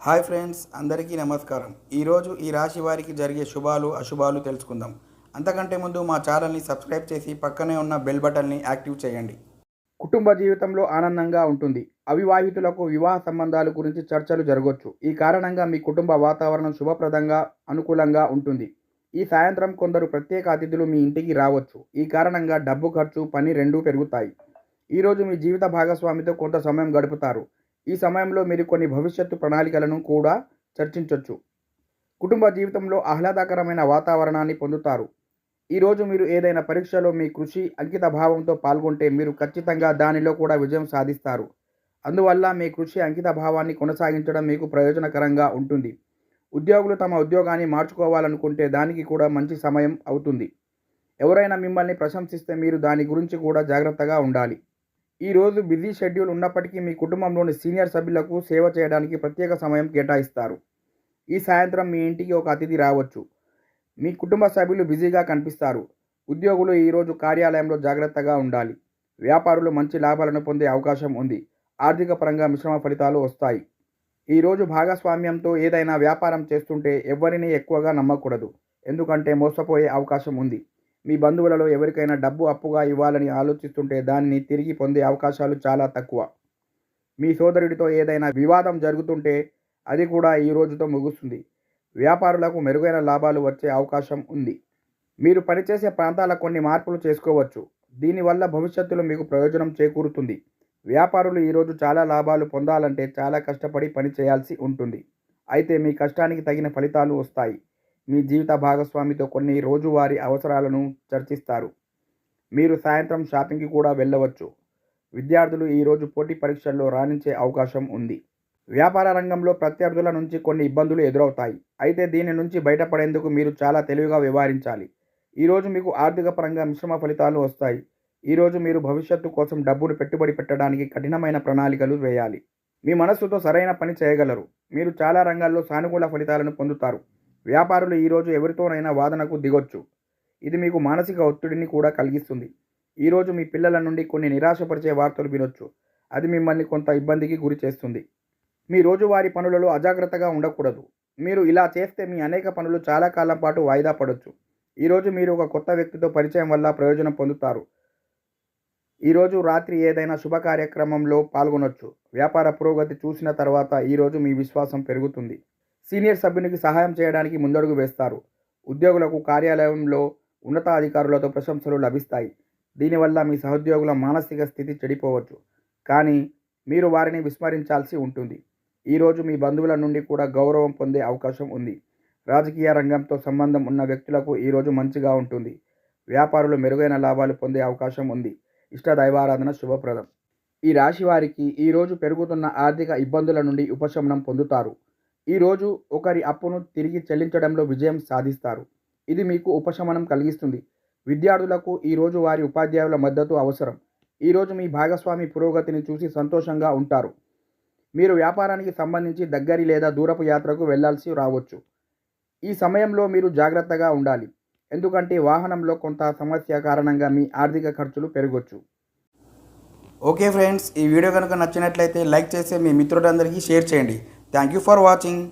Hi friends, అందరికీ నమస్కారం. ఈరోజు ఈ రాశి వారికి జరిగే శుభాలు అశుభాలు తెలుసుకుందాం. అంతకంటే ముందు మా ఛానల్ని సబ్స్క్రైబ్ చేసి పక్కనే ఉన్న బెల్ బటన్ని యాక్టివ్ చేయండి. కుటుంబ జీవితంలో ఆనందంగా ఉంటుంది. అవివాహితులకు వివాహ సంబంధాల గురించి చర్చలు జరగవచ్చు. ఈ కారణంగా మీ కుటుంబ వాతావరణం శుభప్రదంగా అనుకూలంగా ఉంటుంది. ఈ సాయంత్రం కొందరు ప్రత్యేక అతిథులు మీ ఇంటికి రావచ్చు. ఈ కారణంగా డబ్బు ఖర్చు, పని రెండూ పెరుగుతాయి. ఈరోజు మీ జీవిత భాగస్వామితో కొంత సమయం గడుపుతారు. ఈ సమయంలో మీరు కొన్ని భవిష్యత్తు ప్రణాళికలను కూడా చర్చించవచ్చు. కుటుంబ జీవితంలో ఆహ్లాదకరమైన వాతావరణాన్ని పొందుతారు. ఈరోజు మీరు ఏదైనా పరీక్షలో మీ కృషి అంకిత భావంతో పాల్గొంటే మీరు ఖచ్చితంగా దానిలో కూడా విజయం సాధిస్తారు. అందువల్ల మీ కృషి అంకిత భావాన్ని కొనసాగించడం మీకు ప్రయోజనకరంగా ఉంటుంది. ఉద్యోగులు తమ ఉద్యోగాన్ని మార్చుకోవాలనుకుంటే దానికి కూడా మంచి సమయం అవుతుంది. ఎవరైనా మిమ్మల్ని ప్రశంసిస్తే మీరు దాని గురించి కూడా జాగ్రత్తగా ఉండాలి. ఈరోజు బిజీ షెడ్యూల్ ఉన్నప్పటికీ మీ కుటుంబంలోని సీనియర్ సభ్యులకు సేవ చేయడానికి ప్రత్యేక సమయం కేటాయిస్తారు. ఈ సాయంత్రం మీ ఇంటికి ఒక అతిథి రావచ్చు. మీ కుటుంబ సభ్యులు బిజీగా కనిపిస్తారు. ఉద్యోగులు ఈరోజు కార్యాలయంలో జాగ్రత్తగా ఉండాలి. వ్యాపారులు మంచి లాభాలను పొందే అవకాశం ఉంది. ఆర్థిక పరంగా మిశ్రమ ఫలితాలు వస్తాయి. ఈరోజు భాగస్వామ్యంతో ఏదైనా వ్యాపారం చేస్తుంటే ఎవరిని ఎక్కువగా నమ్మకూడదు, ఎందుకంటే మోసపోయే అవకాశం ఉంది. మీ బంధువులలో ఎవరికైనా డబ్బు అప్పుగా ఇవ్వాలని ఆలోచిస్తుంటే దానిని తిరిగి పొందే అవకాశాలు చాలా తక్కువ. మీ సోదరుడితో ఏదైనా వివాదం జరుగుతుంటే అది కూడా ఈ రోజుతో ముగుస్తుంది. వ్యాపారులకు మెరుగైన లాభాలు వచ్చే అవకాశం ఉంది. మీరు పనిచేసే ప్రాంతాల కొన్ని మార్పులు చేసుకోవచ్చు. దీనివల్ల భవిష్యత్తులో మీకు ప్రయోజనం చేకూరుతుంది. వ్యాపారులు ఈరోజు చాలా లాభాలు పొందాలంటే చాలా కష్టపడి పని చేయాల్సి ఉంటుంది. అయితే మీ కష్టానికి తగిన ఫలితాలు వస్తాయి. మీ జీవిత భాగస్వామితో కొన్ని రోజువారీ అవసరాలను చర్చిస్తారు. మీరు సాయంత్రం షాపింగ్కి కూడా వెళ్ళవచ్చు. విద్యార్థులు ఈరోజు పోటీ పరీక్షల్లో రాణించే అవకాశం ఉంది. వ్యాపార రంగంలో ప్రత్యర్థుల నుంచి కొన్ని ఇబ్బందులు ఎదురవుతాయి. అయితే దీని నుంచి బయటపడేందుకు మీరు చాలా తెలివిగా వ్యవహరించాలి. ఈరోజు మీకు ఆర్థిక పరంగా మిశ్రమ ఫలితాలు వస్తాయి. ఈరోజు మీరు భవిష్యత్తు కోసం డబ్బును పెట్టుబడి పెట్టడానికి కఠినమైన ప్రణాళికలు వేయాలి. మీ మనస్సుతో సరైన పని చేయగలరు. మీరు చాలా రంగాల్లో సానుకూల ఫలితాలను పొందుతారు. వ్యాపారులు ఈరోజు ఎవరితోనైనా వాదనకు దిగొచ్చు. ఇది మీకు మానసిక ఒత్తిడిని కూడా కలిగిస్తుంది. ఈరోజు మీ పిల్లల నుండి కొన్ని నిరాశపరిచే వార్తలు వినొచ్చు. అది మిమ్మల్ని కొంత ఇబ్బందికి గురి చేస్తుంది. మీ రోజువారీ పనులలో అజాగ్రత్తగా ఉండకూడదు. మీరు ఇలా చేస్తే మీ అనేక పనులు చాలా కాలం పాటు వాయిదా పడవచ్చు. ఈరోజు మీరు ఒక కొత్త వ్యక్తితో పరిచయం వల్ల ప్రయోజనం పొందుతారు. ఈరోజు రాత్రి ఏదైనా శుభ కార్యక్రమంలో పాల్గొనొచ్చు. వ్యాపార పురోగతి చూసిన తర్వాత ఈరోజు మీ విశ్వాసం పెరుగుతుంది. సీనియర్ సభ్యునికి సహాయం చేయడానికి ముందడుగు వేస్తారు. ఉద్యోగులకు కార్యాలయంలో ఉన్నతాధికారులతో ప్రశంసలు లభిస్తాయి. దీనివల్ల మీ సహోద్యోగుల మానసిక స్థితి చెడిపోవచ్చు, కానీ మీరు వారిని విస్మరించాల్సి ఉంటుంది. ఈరోజు మీ బంధువుల నుండి కూడా గౌరవం పొందే అవకాశం ఉంది. రాజకీయ రంగంతో సంబంధం ఉన్న వ్యక్తులకు ఈరోజు మంచిగా ఉంటుంది. వ్యాపారులు మెరుగైన లాభాలు పొందే అవకాశం ఉంది. ఇష్ట దైవారాధన శుభప్రదం. ఈ రాశి వారికి ఈరోజు పెరుగుతున్న ఆర్థిక ఇబ్బందుల నుండి ఉపశమనం పొందుతారు. ఈరోజు ఒకరి అప్పును తిరిగి చెల్లించడంలో విజయం సాధిస్తారు. ఇది మీకు ఉపశమనం కలిగిస్తుంది. విద్యార్థులకు ఈరోజు వారి ఉపాధ్యాయుల మద్దతు అవసరం. ఈరోజు మీ భాగస్వామి పురోగతిని చూసి సంతోషంగా ఉంటారు. మీరు వ్యాపారానికి సంబంధించి దగ్గరి లేదా దూరపు యాత్రకు వెళ్లాల్సి రావచ్చు. ఈ సమయంలో మీరు జాగ్రత్తగా ఉండాలి, ఎందుకంటే వాహనంలో కొంత సమస్య కారణంగా మీ ఆర్థిక ఖర్చులు పెరగవచ్చు. ఓకే ఫ్రెండ్స్, ఈ వీడియో కనుక నచ్చినట్లయితే లైక్ చేసి మీ మిత్రులందరికీ షేర్ చేయండి. Thank you for watching.